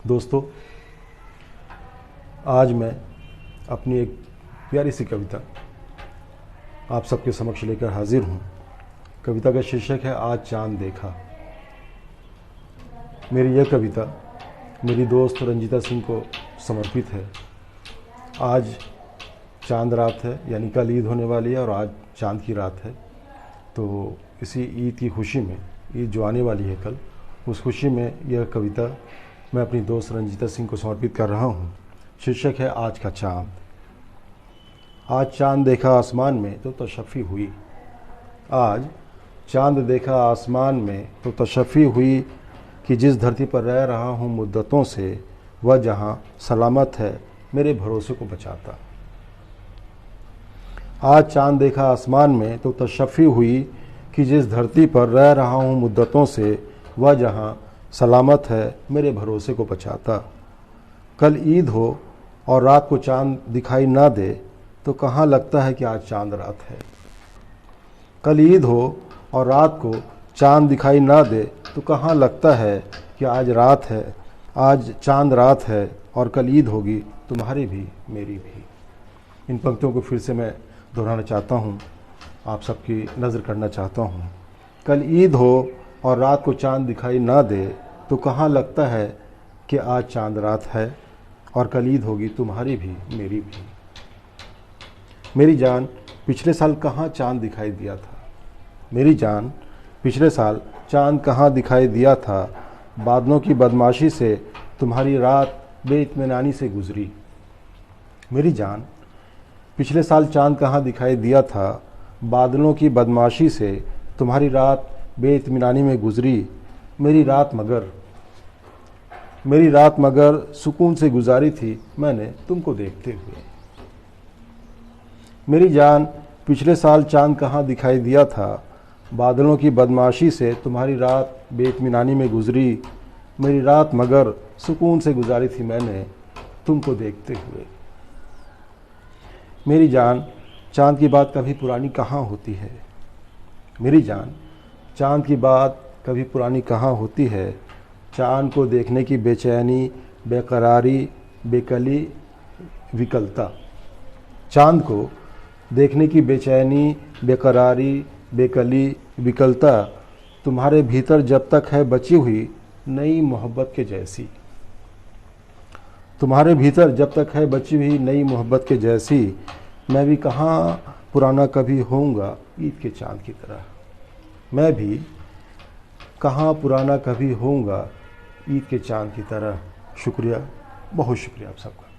दोस्तों, आज मैं अपनी एक प्यारी सी कविता आप सबके समक्ष लेकर हाजिर हूँ। कविता का शीर्षक है आज चांद देखा। मेरी यह कविता मेरी दोस्त रंजीता सिंह को समर्पित है। आज चांद रात है, यानी कल ईद होने वाली है और आज चांद की रात है। तो इसी ईद की खुशी में, ईद जो आने वाली है कल, उस खुशी में यह कविता मैं अपनी दोस्त रंजीता सिंह को समर्पित कर रहा हूँ। शीर्षक है आज का चांद। आज चांद देखा आसमान में तो तशफ़ी हुई। आज चांद देखा आसमान में तो तशफ़ी हुई कि जिस धरती पर रह रहा हूँ मुद्दतों से, वह जहाँ सलामत है मेरे भरोसे को बचाता। आज चांद देखा आसमान में तो तशफ़ी हुई कि जिस धरती पर रह रहा हूँ मुद्दतों से, वह जहाँ सलामत है मेरे भरोसे को बचाता। कल ईद हो और रात को चांद दिखाई ना दे तो कहाँ लगता है कि आज चांद रात है। कल ईद हो और रात को चांद दिखाई ना दे तो कहाँ लगता है कि आज रात है, आज चांद रात है और कल ईद होगी तुम्हारी भी मेरी भी। इन पंक्तियों को फिर से मैं दोहराना चाहता हूँ, आप सबकी नज़र करना चाहता हूँ। कल ईद हो और रात को चांद दिखाई ना दे तो कहाँ लगता है कि आज चांद रात है और कल ईद होगी तुम्हारी भी मेरी भी। मेरी जान, पिछले साल कहाँ चांद दिखाई दिया था। मेरी जान, पिछले साल चांद कहाँ दिखाई दिया था। बादलों की बदमाशी से तुम्हारी रात बेइत्मीनानी से गुजरी। मेरी जान, पिछले साल चांद कहाँ दिखाई दिया था। बादलों की बदमाशी से तुम्हारी रात बेइत्मीनानी में गुजरी। मेरी रात मगर सुकून से गुजारी थी मैंने तुमको देखते हुए। मेरी जान, पिछले साल चांद कहाँ दिखाई दिया था। बादलों की बदमाशी से तुम्हारी रात बेइत्मीनानी में गुजरी। मेरी रात मगर सुकून से गुजारी थी मैंने तुमको देखते हुए। मेरी जान, चांद की बात कभी पुरानी कहाँ होती है। मेरी जान, चांद की बात कभी पुरानी कहाँ होती है। चांद को देखने की बेचैनी, बेकरारी, बेकली, विकलता। चांद को देखने की बेचैनी, बेकरारी, बेकली, विकलता तुम्हारे भीतर जब तक है बची हुई नई मोहब्बत के जैसी। तुम्हारे भीतर जब तक है बची हुई नई मोहब्बत के जैसी। मैं भी कहाँ पुराना कभी होऊंगा ईद के चांद की तरह। मैं भी कहाँ पुराना कभी होऊंगा ईद के चांद की तरह। शुक्रिया, बहुत शुक्रिया आप सबका।